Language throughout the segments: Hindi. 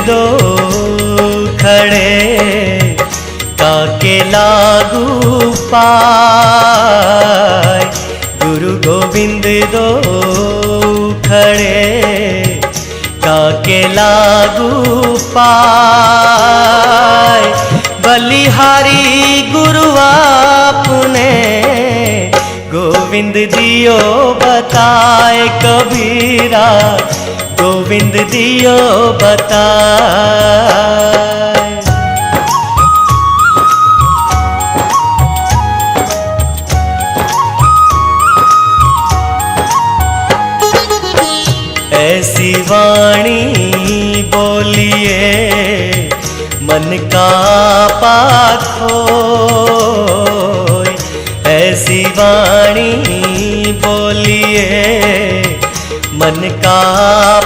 दो खड़े काके लागू पाए। गुरु गोविंद दो खड़े काके लागू पाए। बलिहारी गुरु आपने गोविंद दियो बताए। कबीरा गोविंद दियो बताए। ऐसी वाणी बोलिए मन का पाख होए। ऐसी वाणी बोलिए मन का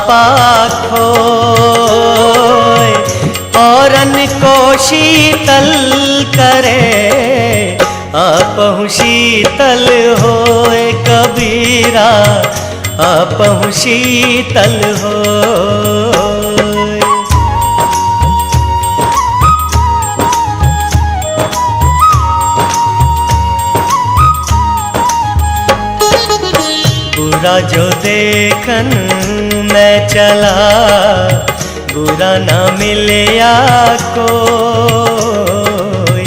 पाख होए। औरन को शीतल करे आपहु शीतल होए। कबीरा आपहु शीतल होए। बुरा जो देखन मैं चला बुरा ना मिलया कोई।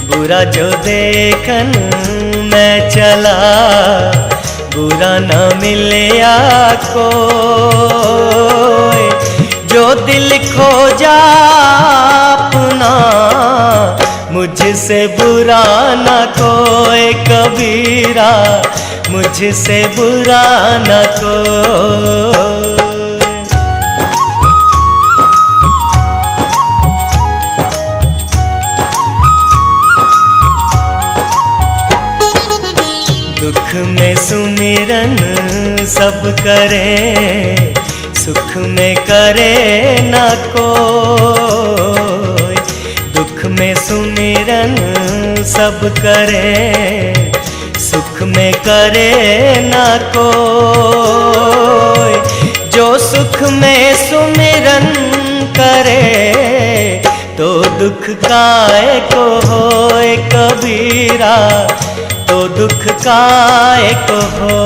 बुरा जो देखन मैं चला बुरा न मिलया कोई। जो दिल खो जा अपना मुझसे बुरा न कोई। कबीरा मुझसे बुरा न कोई। दुख में सुमिरन सब करे सुख में करे न कोई। दुख में सुमिरन सब करे सुख में करे न कोई। जो सुख में सुमिरन करे तो दुख काहे को होए। कबीरा तो दुख काहे को हो।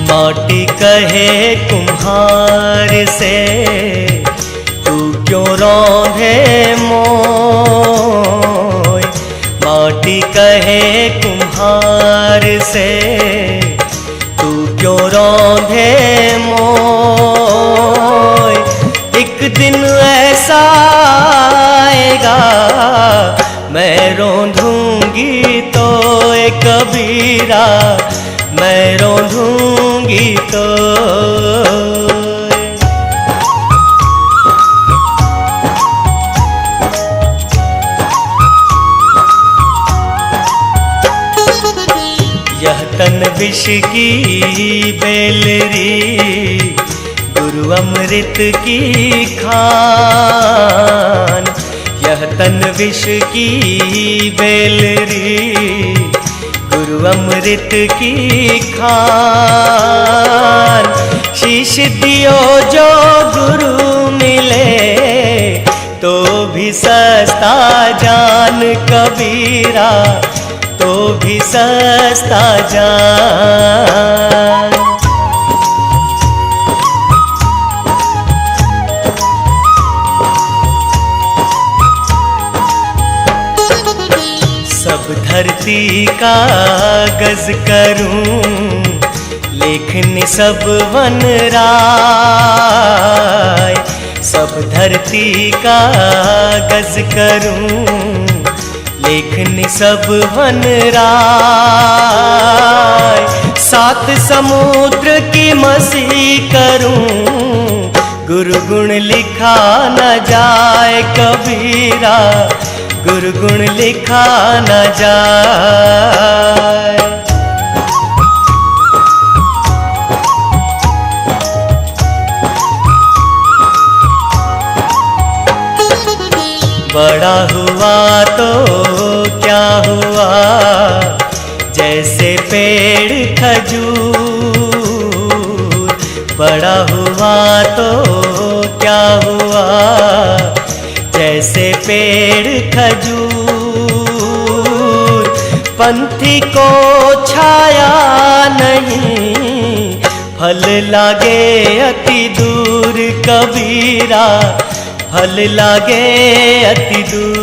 माटी कहे कुम्हार से तू क्यों रौंदे मोय। माटी कहे कुम्हार से तू क्यों रौंदे मोय। एक दिन ऐसा आएगा मैं रौंदूंगी तो। कबीरा मैं रौंदूंगी तो। यह तन विष की बेलरी गुरु अमृत की खान। यह तन विष की बेलरी गुरु अमृत की खान। शीश दियो जो गुरु मिले तो भी सस्ता जान। कबीरा तो भी सस्ता जान। सब धरती का गज करूं लेखन सब वन राय। सब धरती का गज करूं लेखन सब वन राय। सात समुद्र की मसी करूं गुरु गुण लिखा न जाए। कबीरा गुरु गुण लिखा न जाए। बड़ा हुआ तो खजूर, बड़ा हुआ तो क्या हुआ जैसे पेड़ खजूर। पंथी को छाया नहीं, फल लागे अति दूर कबीरा, फल लागे अति दूर।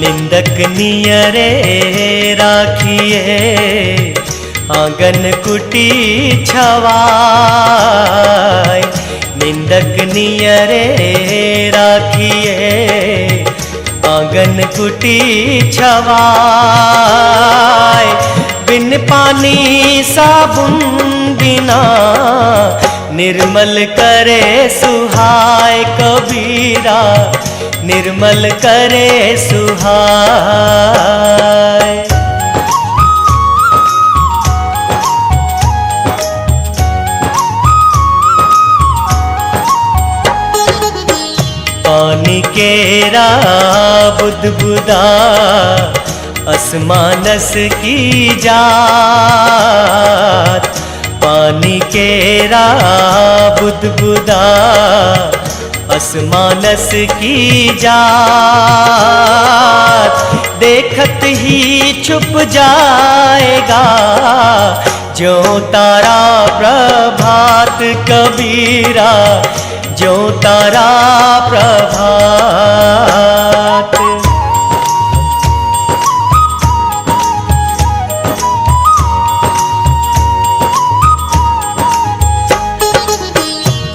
निंदक नियरे राखिए आंगन कुटी छवाय, निंदक नियरे राखिए आंगन कुटी छवाय। बिन पानी साबुन बिना निर्मल करे सुहाय कबीरा, निर्मल करे सुहाय। पानी केरा बुदबुदा असमानस की जात, पानी केरा बुदबुदा असमानस की जात। देखत ही छुप जाएगा जो तारा प्रभात कबीरा, जो तारा प्रभात।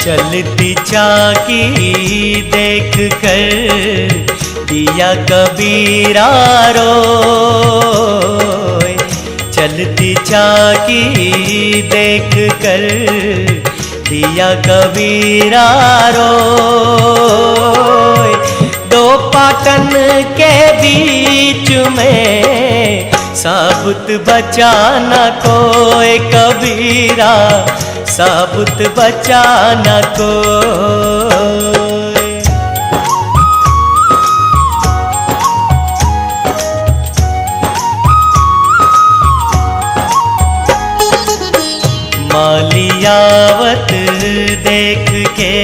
चलती चाकी देख कर दिया कबीरा रोए, चलती चाकी देख कर दिया कबीरा रोए। दो पाटन के बीच में साबुत बचा न कोई कबीरा, साबुत बचा न कोई। मालियावत देख के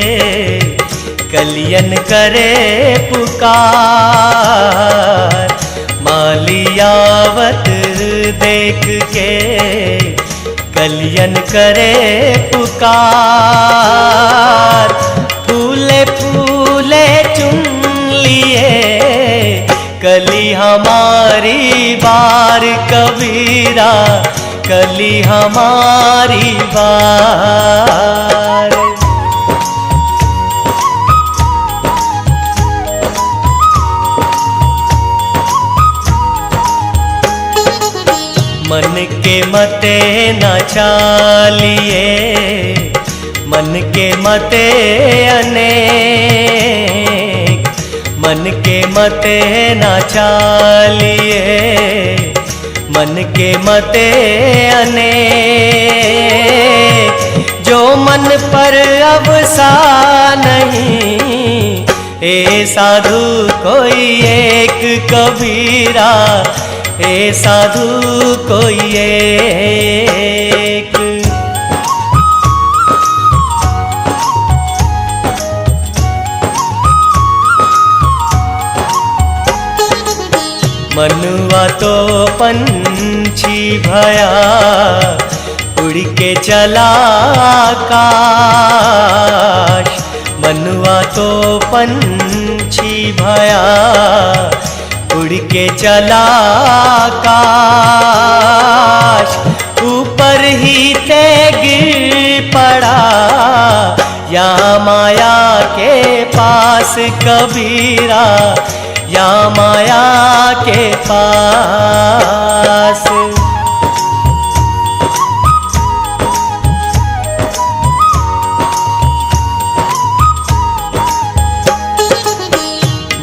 कलियन करे पुकार, मालियावत देख के कलियन करे पुकार। फूले फूले चुन लिए कली हमारी बार कबीरा, कली हमारी बार। मन के मते न चालिए, मन के मते अनेक, मन के मते न चालिए, मन के मते अनेक। जो मन पर अवसा नहीं, ए साधु कोई एक कबीरा, ए साधु कोई एक। मनुआ तो पंछी भया उड़ के चला आकाश, मनुआ तो पंछी भया उड़ के चला आकाश। ऊपर ही ते गिर पड़ा या माया के पास कबीरा, या माया के पास।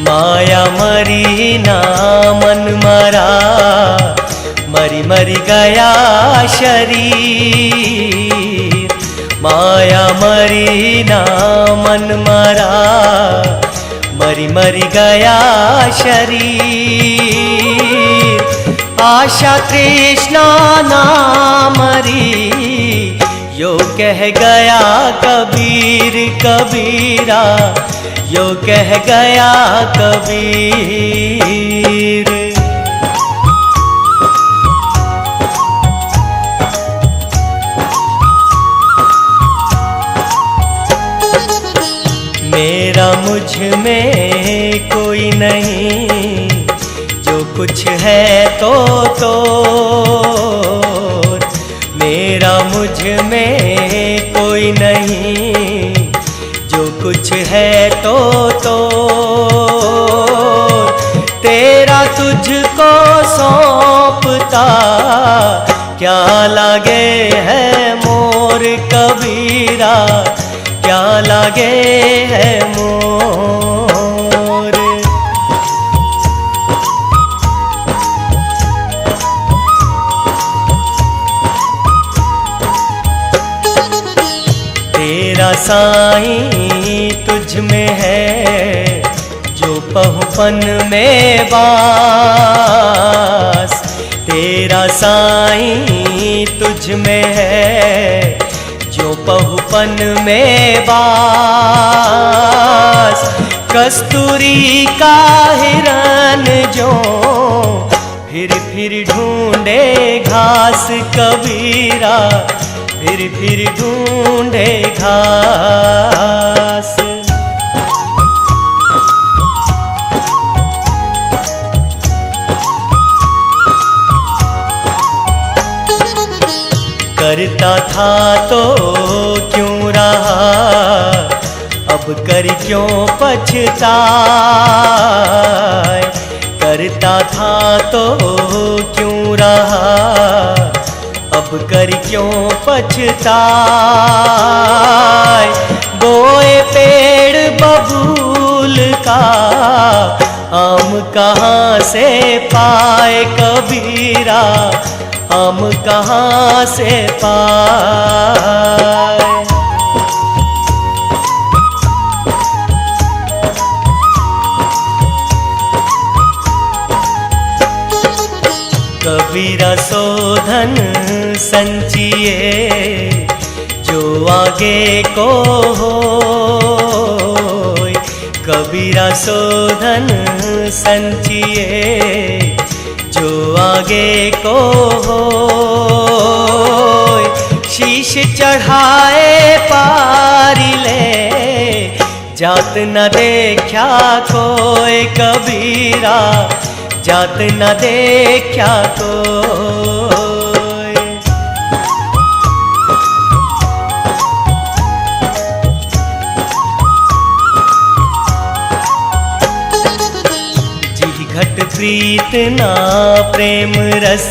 माया मरी ना मन मरा, मरी मरी गया शरीर, माया मरी ना मन मरा, मरी मरी गया शरीर। आशा तृष्णा ना मरी, यो कह गया कबीर कबीरा, यो कह गया कबीर। मेरा मुझ में कोई नहीं, जो कुछ है तो मेरा मुझ में कोई नहीं, जो कुछ है तो तेरा तुझको सौंपता, क्या लागे है मोर कबीरा, क्या लागे है मोर। तेरा साईं तुझ में है, जो पहुपन में बास। तेरा साईं तुझ में है, जो पहुपन में बास। कस्तूरी का हिरन जो फिर ढूंढे घास कबीरा, फिर ढूंढे घास। करता था तो क्यों रहा, अब कर क्यों पछताए। करता था तो क्यों रहा, अब कर क्यों पछताए। बोए पेड़ बबूल का, आम कहाँ से पाए कबीरा, आम कहाँ से पाए। कबीरा शोधन संचिए, जो आगे को हो। कबीरा शोधन संचिए, जो आगे को हो। शीश चढ़ाए पारी ले, जात न देखा कोई कबीरा, जात न देखा कोई। जी घट प्रीत ना प्रेम रस,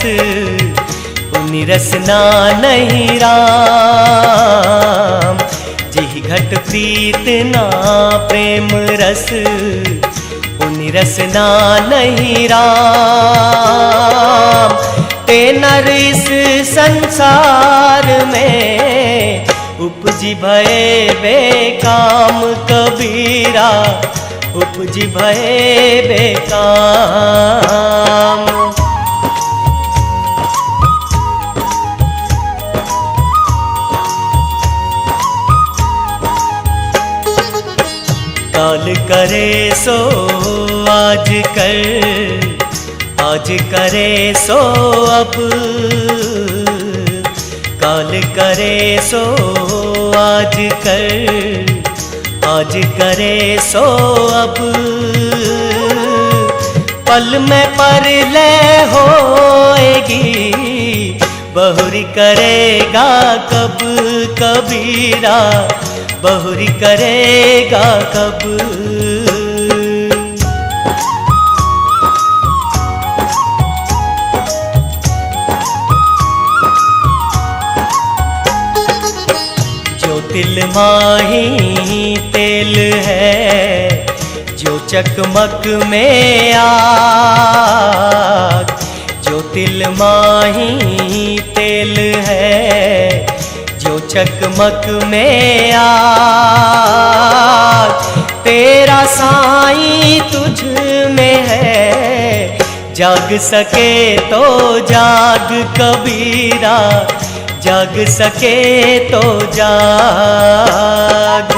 उनि रस ना नहीं राम। जी घट प्रीत ना प्रेम रस, उनि रस ना नहीं राम। ते नर इस संसार में, उपजी भये बेकाम कबीरा, उपजी भये बेकाम। काल करे सो आज कर, आज करे सो अब। काल करे सो आज कर, आज करे सो अब। पल में परलय होएगी, बहुरी करेगा कब कबीरा, बहुरी करेगा कब। जो तिल माही तेल है, जो चकमक में आग। जो तिल माही तेल है, जो चकमक में आग तेरा साईं तुझ में है, जाग सके तो जाग कबीरा, जाग सके तो जाग।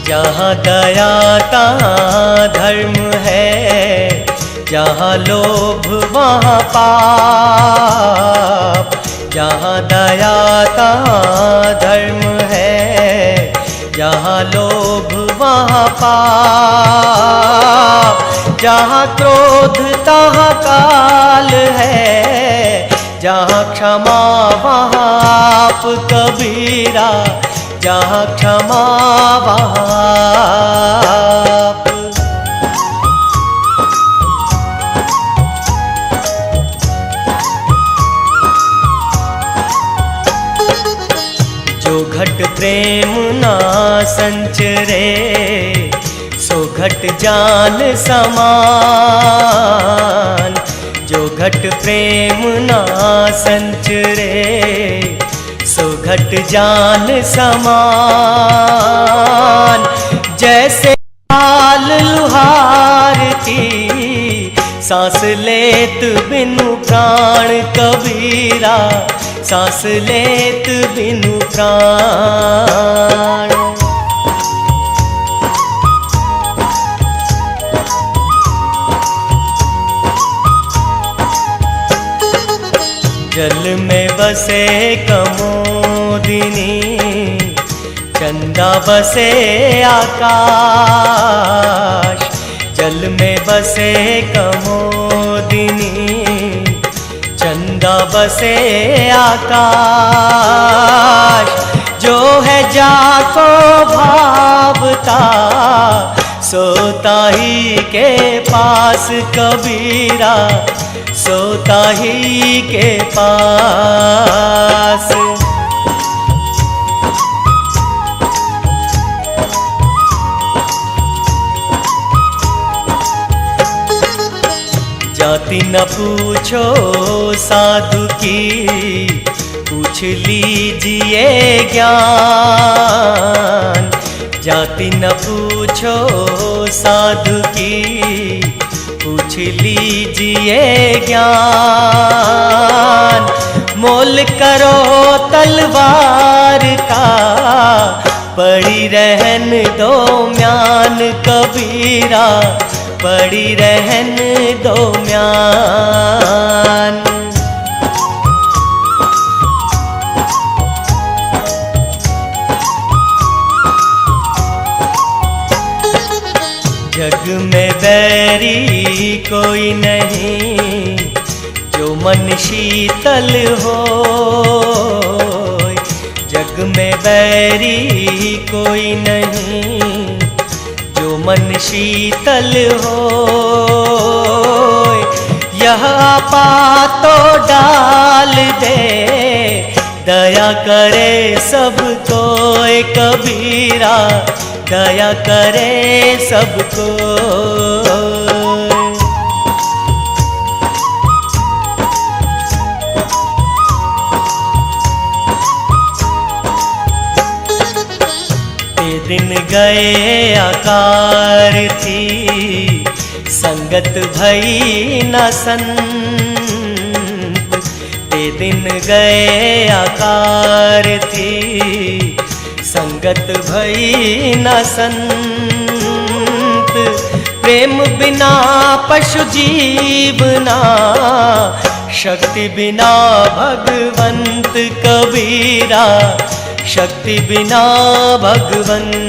जहाँ दया तहाँ धर्म है, जहाँ लोभ वहाँ पाप। जहाँ दया तहाँ धर्म है, जहाँ लोभ वहाँ पाप। जहाँ क्रोध तहाँ काल है, जहाँ क्षमा वहाँ आप कबीरा, जहाँ क्षमा वहाँ आप। जो घट प्रेम ना संचरे, सो घट जान समान। जो घट प्रेम ना संचरे, सो घट जान समान। जैसे लाल लुहार की सांस लेत बिनु प्राण कबीरा, सांस लेत बिनु प्राण। जल में बसे कमोदिनी, चंदा बसे आकाश। जल में बसे कमोदिनी, चंदा बसे आकाश। जो है जाको भावता, सोता ही के पास कबीरा, सोता ही के पास। जाति न पूछो साधु की, पूछ लीजिए ज्ञान। जाति न पूछो साधु की, पूछ लीजिए ज्ञान। मोल करो तलवार का, पड़ी रहन दो म्यान कबीरा, पड़ी रहन दो म्यान। जग में बैरी कोई नहीं, जो मन शीतल हो। जग में बैरी कोई नहीं, जो मन शीतल हो। यह आपा तो डाल दे, दया करे सबको कबीरा, दया करे सबको। ते दिन गए आकार थी, संगत भई न संत। ते दिन गए आकार थी, संगत भई न संत। प्रेम बिना पशु जीवना, शक्ति बिना भगवंत कबीरा, शक्ति बिना भगवंत।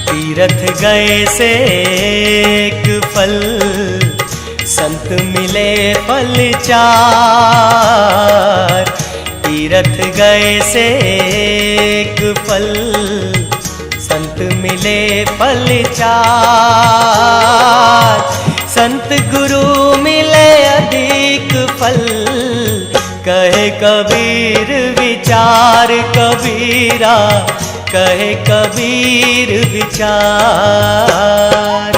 तीरथ गए से एक फल, संत मिले फल चार। तीरथ गए से एक फल, संत मिले फल चार। संत गुरु मिले अधिक फल। कहे कबीर विचार कबीरा, कहे कबीर विचार।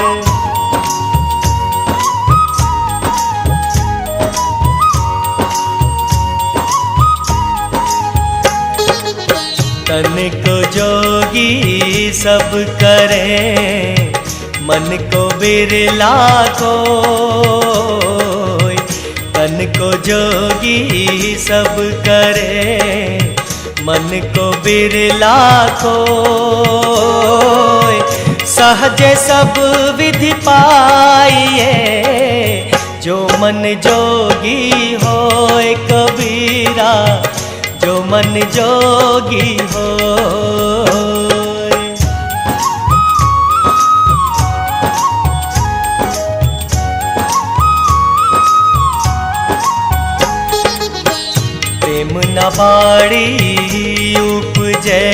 तन को जोगी सब करे, मन को बिरला कोई। तन को जोगी सब करे, मन को बिरला कोई। सहज सब विधि पाइए, जो मन जोगी होए कबीरा, जो मन जोगी हो। प्रेम न बाड़ी उपजे,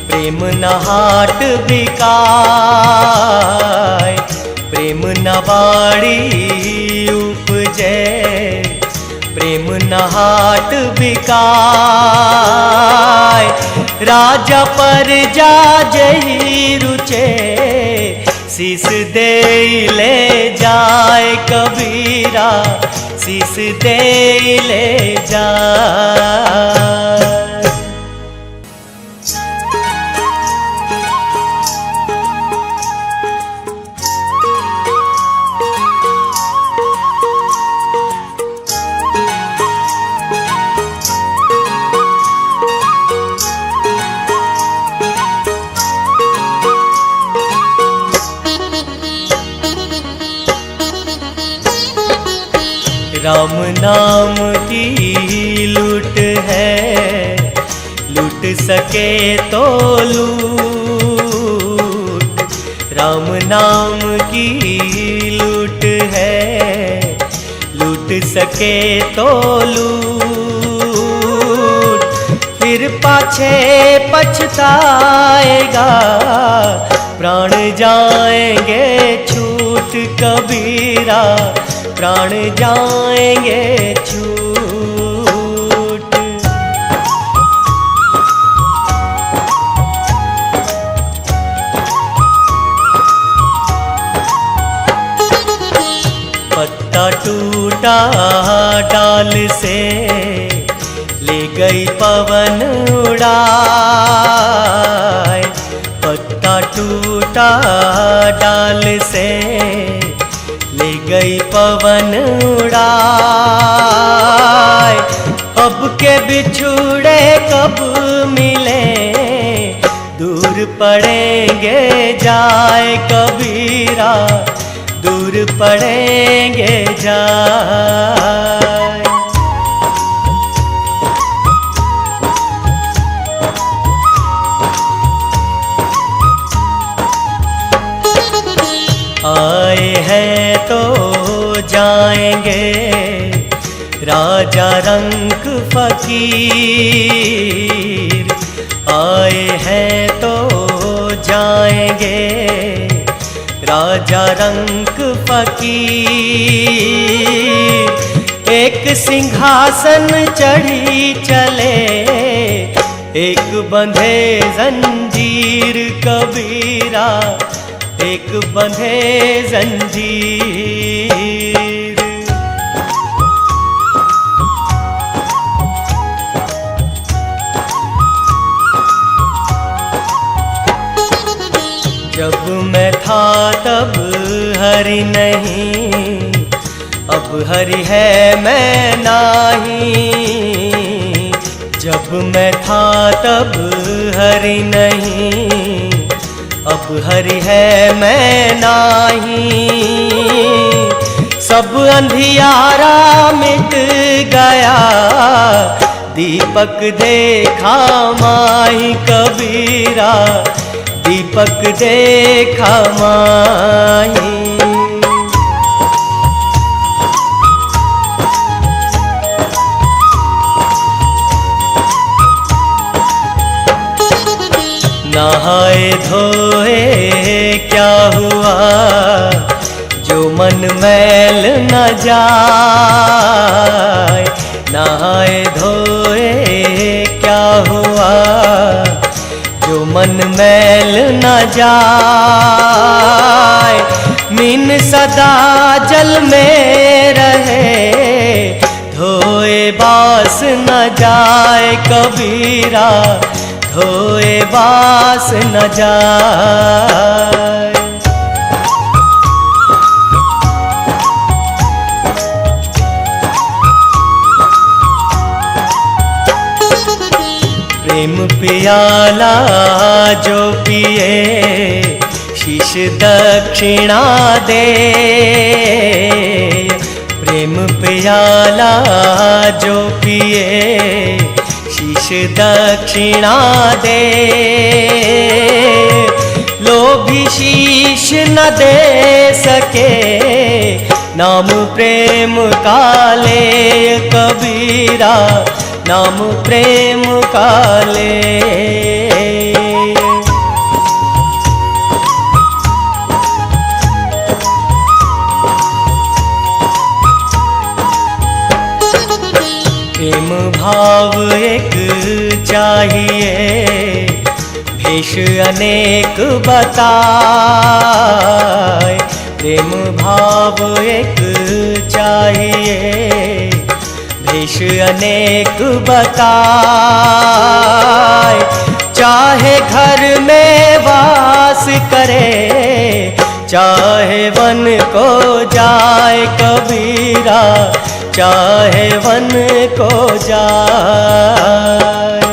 प्रेम न हाट बिकाय। प्रेम न बाड़ी उपजे, प्रेम न हाट बिकाय। राजा पर जा जही रुचे, शीस दे ले जाए कबीरा, शीस दे ले जाए। राम नाम की लूट है, लूट सके तो लूट। राम नाम की लूट है, लूट सके तो लूट। फिर पाछे पछताएगा, प्राण जाएंगे छूट कबीरा, प्राण जाएंगे छूट। पत्ता टूटा डाल से, ले गई पवन उड़ाए। पत्ता टूटा डाल से, ले गई पवन उड़ाए। अब के बिछुड़े कब मिले, दूर पड़ेंगे जाए कबीरा, दूर पड़ेंगे जाए। आए हैं तो जाएंगे, राजा रंक फकीर। आए हैं तो जाएंगे, राजा रंक फकीर। एक सिंहासन चढ़ी चले, एक बंधे जंजीर कबीरा, एक बंधे जंजीर। जब मैं था तब हरि नहीं, अब हरि है मैं नहीं। जब मैं था तब हरि नहीं, अब हरि है मैं नहीं। सब अंधियारा मिट गया, दीपक देखा माही कबीरा, दीपक देखा माही। नहाए धोए क्या हुआ, जो जो मन मैल न जाए, नहाए धोए क्या हुआ। जो मन मैल न जाए, मीन सदा जल में रहे, धोए बास न जाए कबीरा, धोए बास न जाए। प्रेम पियाला जो पिए, शीश दक्षिणा दे। प्रेम पियाला जो पिए, शीश दक्षिणा दे। लोभी शीश न दे सके, नाम प्रेम का ले कबीरा, नाम प्रेम का ले। प्रेम भाव एक चाहिए, भेष अनेक बताए। प्रेम भाव एक चाहिए, भेष अनेक बताए। चाहे घर में वास करे, चाहे वन को जाए कबीरा, चाहे वन को जाए।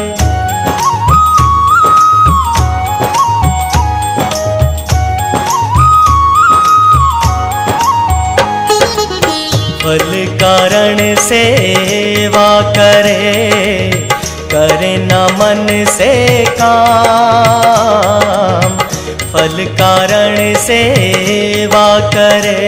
फल कारण सेवा करे, करे न मन से काम। फल कारण सेवा करे,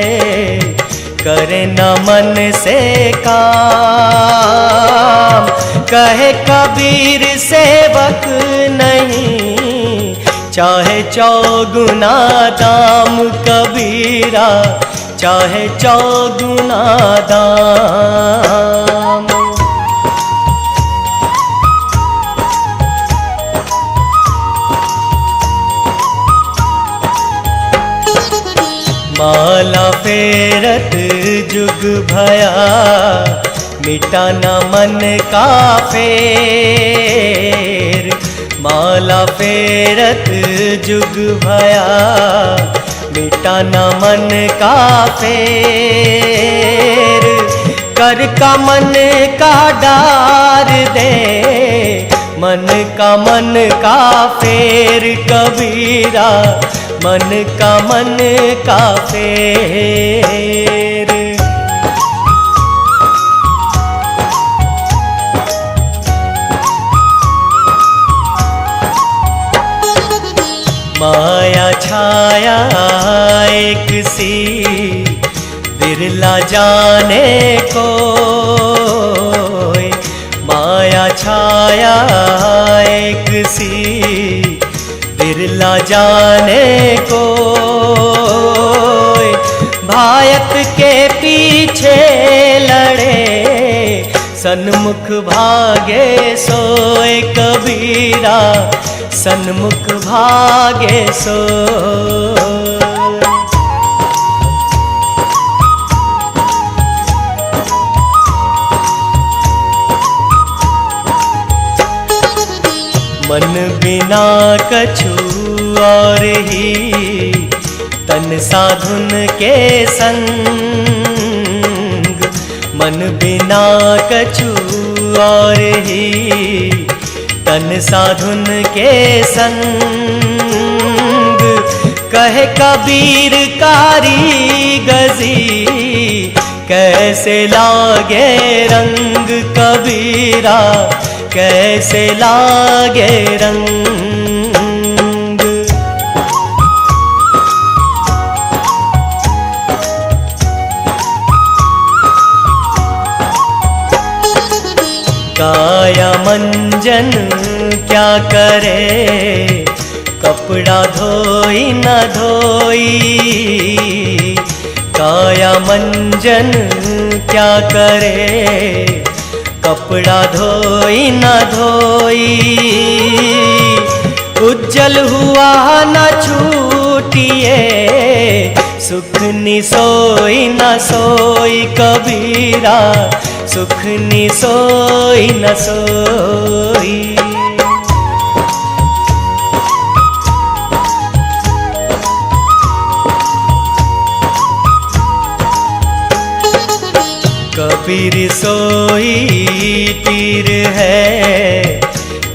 करे न मन से काम। कहे कबीर सेवक नहीं, चाहे चौगुना दाम कबीरा, चाहे चौगुना दाम। माला फेरत जुग भया, मिटा न मन का फेर। माला फेरत जुग भया, मिटा न मन का फेर। कर का मन का डार दे, मन का फेर कबीरा, मन का फेर। माया छाया एक सी, बिरला जाने को। माया छाया एक सी, बिरला जाने को। भायत के पीछे लड़े, सन्मुख भागे सोए कबीरा, सन्मुख भागे सो। मन बिना कछु और ही, तन साधुन के संग। मन बिना कछु और ही, तन साधुन के संग। कहे कबीर कारी गजी, कैसे लागे रंग कबीरा, कैसे लागे रंग। काया मंजन क्या करे, कपड़ा धोई न धोई। काया मंजन क्या करे, कपड़ा धोई न धोई, उज्जल हुआ न छूटिए, सुख नि सोई न सोई कबीरा, सुख नि सोई न सोई। कबीर सोई पीर है,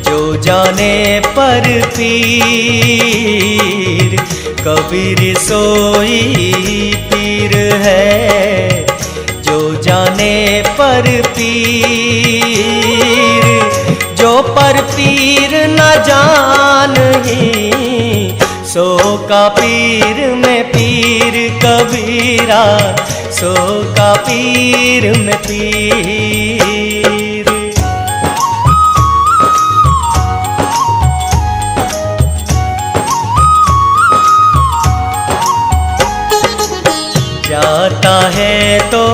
जो जाने पर पीर। कबीर सोई पीर है, जो जाने पर पीर। जो पर पीर न जानही, सो का पीर में पीर कबीरा, सो का पीर में पीर। जाता है तो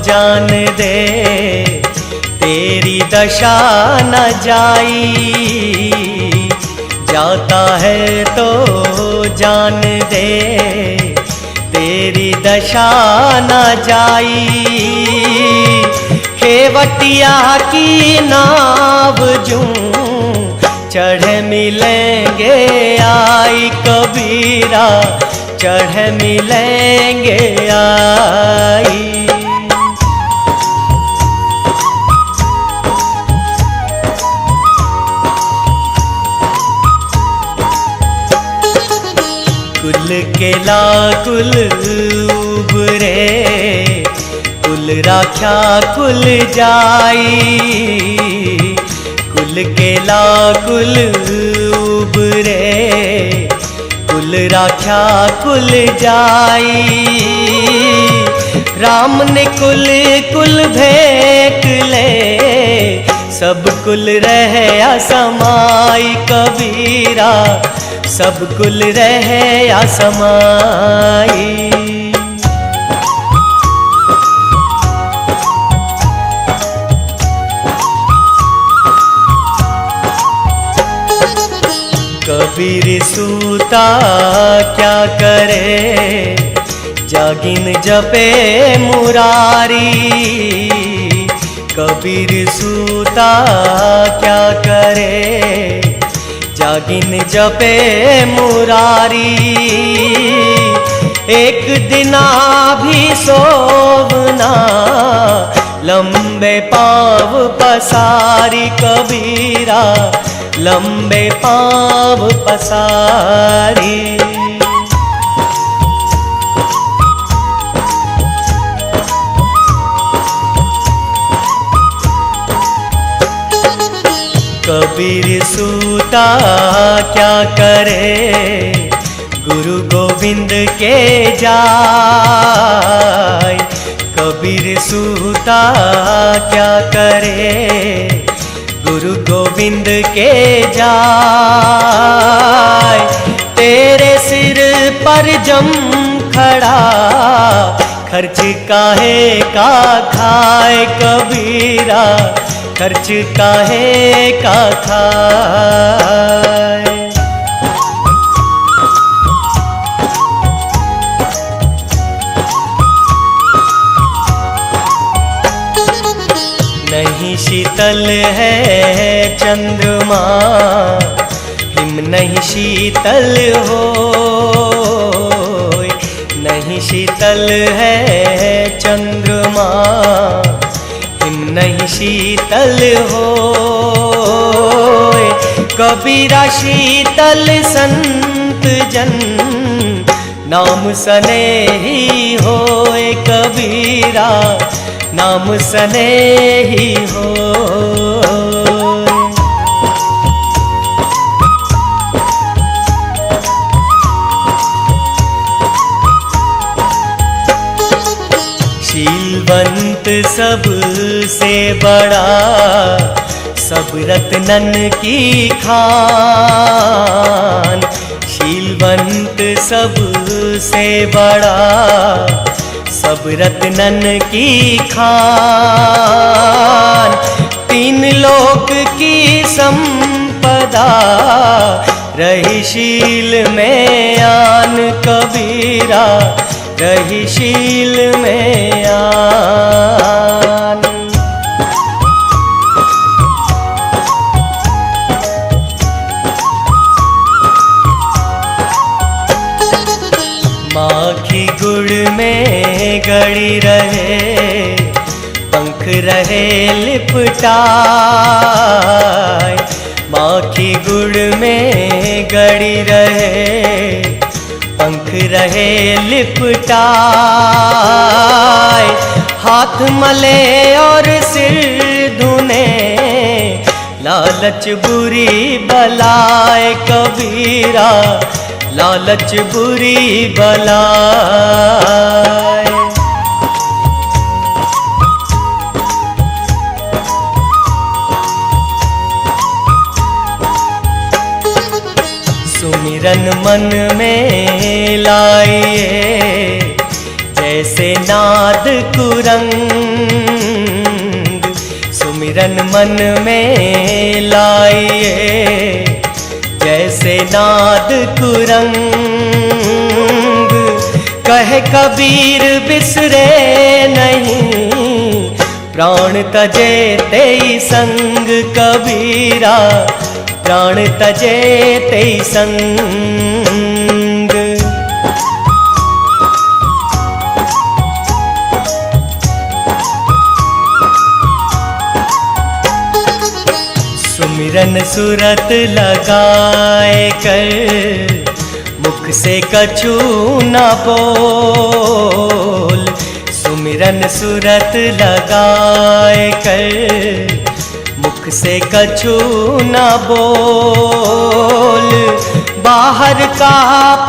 जान दे, तेरी दशा न जाई। जाता है तो जान दे, तेरी दशा न जाई। खेवटिया की नाव जूं चढ़ मिलेंगे आई कबीरा, चढ़ मिलेंगे आई। कुल केला कुल उबरे, कुल राख्या कुल जाई। कुल केला कुल उबरे, कुल राख्या कुल जाई। राम ने कुल कुल भेंट ले, सब कुल रहे असमाई कबीरा, सब कुल रहे असमाई। कबीर सूता क्या करे, जागिन जपे मुरारी। कबीर सूता क्या करे, जागिन जपे मुरारी। एक दिना भी सोवना, लंबे पाँव पसारी कबीरा, लंबे पाँव पसारी। कबीर सूता क्या करे, गुरु गोविंद के जाय। कबीर सूता क्या करे, गुरु गोविंद के जाय। तेरे सिर पर जम खड़ा, खर्च काहे का खाए कबीरा, खर्च काहे का खाए। नहीं शीतल है चंद्रमा, हिम नहीं शीतल हो। नहीं शीतल है चंद्रमा, हिम नहीं शीतल हो। कबीरा शीतल संत जन, नाम सने ही होए कबीरा, नाम सने ही हो। शीलवंत सबसे बड़ा, सब रत्नन की खान। शीलवंत सबसे बड़ा, सब रत्नन की खान, तीन लोक की संपदा, रही शील में आन कबीरा, रही शील में आन। माखी गुड़ में गड़ी रहे, पंख रहे लिपटाए, माखी गुड़ में गड़ी रहे, पंख रहे लिपटाए, हाथ मले और सिर धुने, लालच बुरी बलाए कबीरा, लालच बुरी बलाए। सुमिरन मन में लाइए, जैसे नाद कुरंग, सुमिरन मन में लाइए, जैसे नाद कुरंग, कहे कबीर बिसरे नहीं, प्राण तजे तेई संग कबीरा, प्राण तजे तेई संग। सुमिरन सुरत लगाए कर, मुख से कछु न बोल, सुमिरन सुरत लगाए कर, मुख से कछु न बोल, बाहर का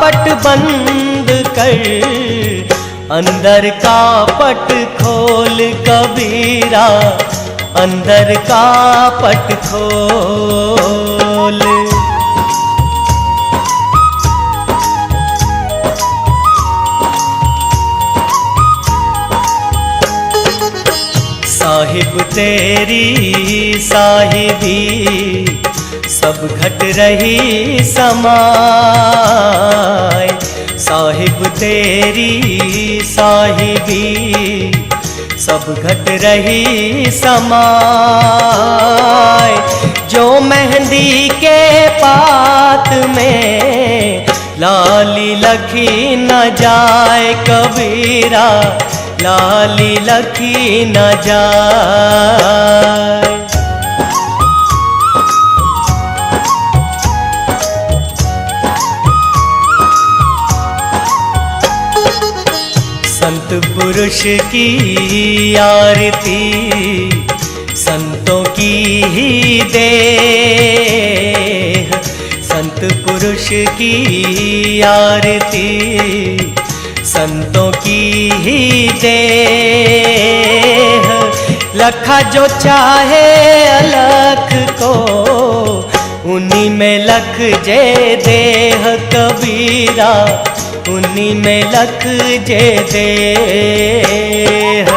पट बंद कर, अंदर का पट खोल कबीरा, अंदर का पट खोल। साहिब तेरी साहिबी, सब घट रही समाय, साहिब तेरी साहिबी, सब घट रही समाय, जो मेहंदी के पात में, लाली लखी न जाए कबीरा, लाली लखी न जाए। संत पुरुष की आरती, संतों की ही देह, संत पुरुष की आरती, संतों की ही देह, लखा जो चाहे अलख को, उन्हीं में लख जे देह कबीरा, उन्हीं में लख जे देह।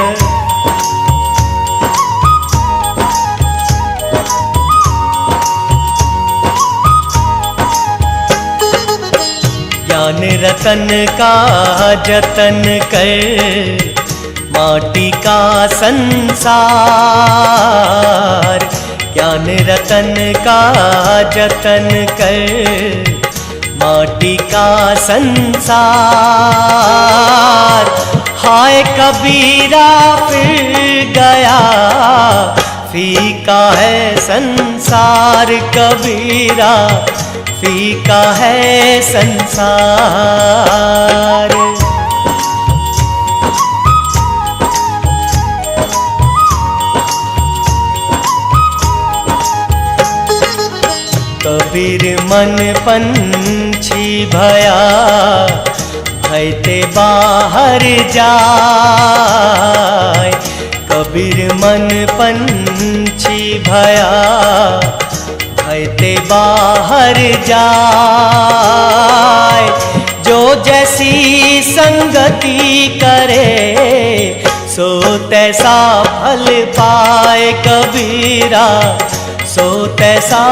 ज्ञान रतन का जतन कर, माटी का संसार, ज्ञान रतन का जतन कर, माटी का संसार, हाय कबीरा फिर गया, फीका है संसार कबीरा, फीका है संसार। कबीर मन पंछी भया, भयते बाहर जाए, कबीर मन पंछी भया, भयते बाहर जाए, जो जैसी संगति करे सो तैसा फल पाए कबीरा, सो तैसा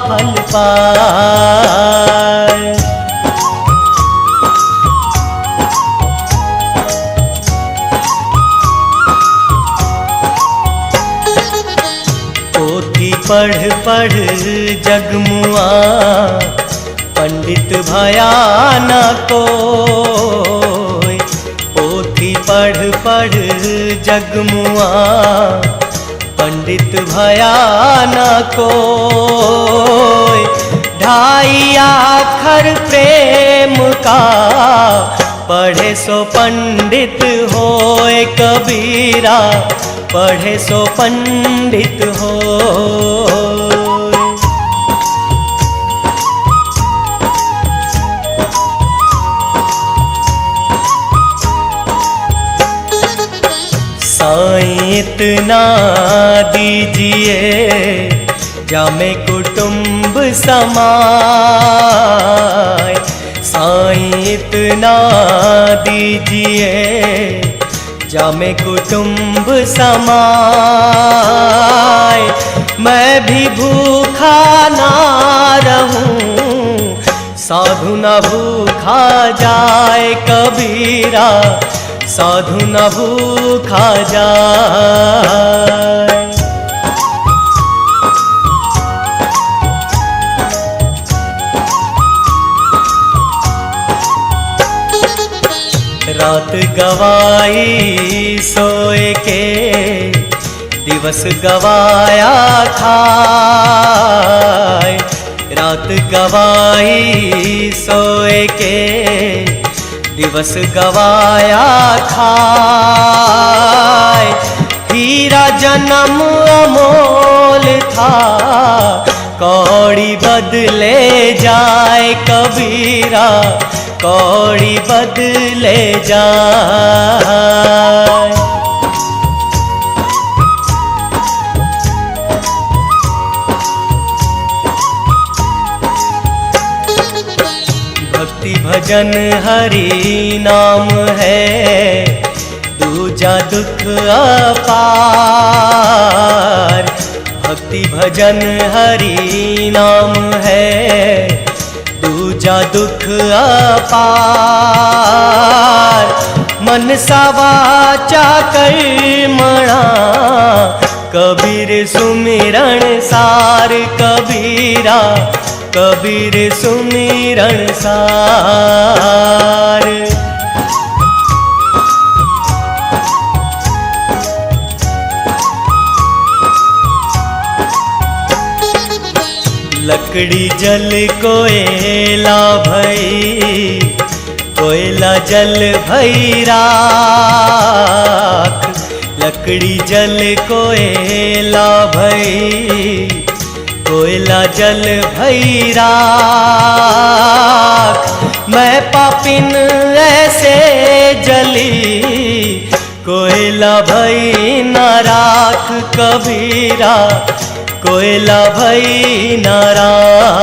फल पाए। पोथी पढ़ पढ़ जगमुआ पंडित भया न कोय। पोथी पढ़ पढ़ जगमुआ पंडित भया न कोय। ढाई आखर प्रेम का पढ़े सो पंडित होए कबीरा, पढ़े सो पंडित होए। साईं इतना दीजिए जामे कुटुंब समाए। साईं इतना दीजिए जामे कुटुंब समाए। मैं भी भूखा ना रहूं, साधु न भूखा जाए कबीरा, साधु न भूखा जाए। रात गवाई सोए के, दिवस गवाया खाए। रात गवाई सोए के, दिवस गवाया खाए। हीरा जन्म अमोल था, कौड़ी बदले जाए कबीरा, कौड़ी बदले जाए। भक्ति भजन हरि नाम है, दूजा दुख अपार। भक्ति भजन हरि नाम है, दूजा दुख अपार। मनसा वाचा कर्मणा कबीर सुमिरण सार कबीरा, कबीर सुमिरण सार। लकड़ी जल कोयला भई, कोयला जल भई राख। लकड़ी जल कोयला भई, कोयला जल भई राख। मैं पापिन ऐसे जली, कोयला भई न राख कबीरा, कोयला भई न राख।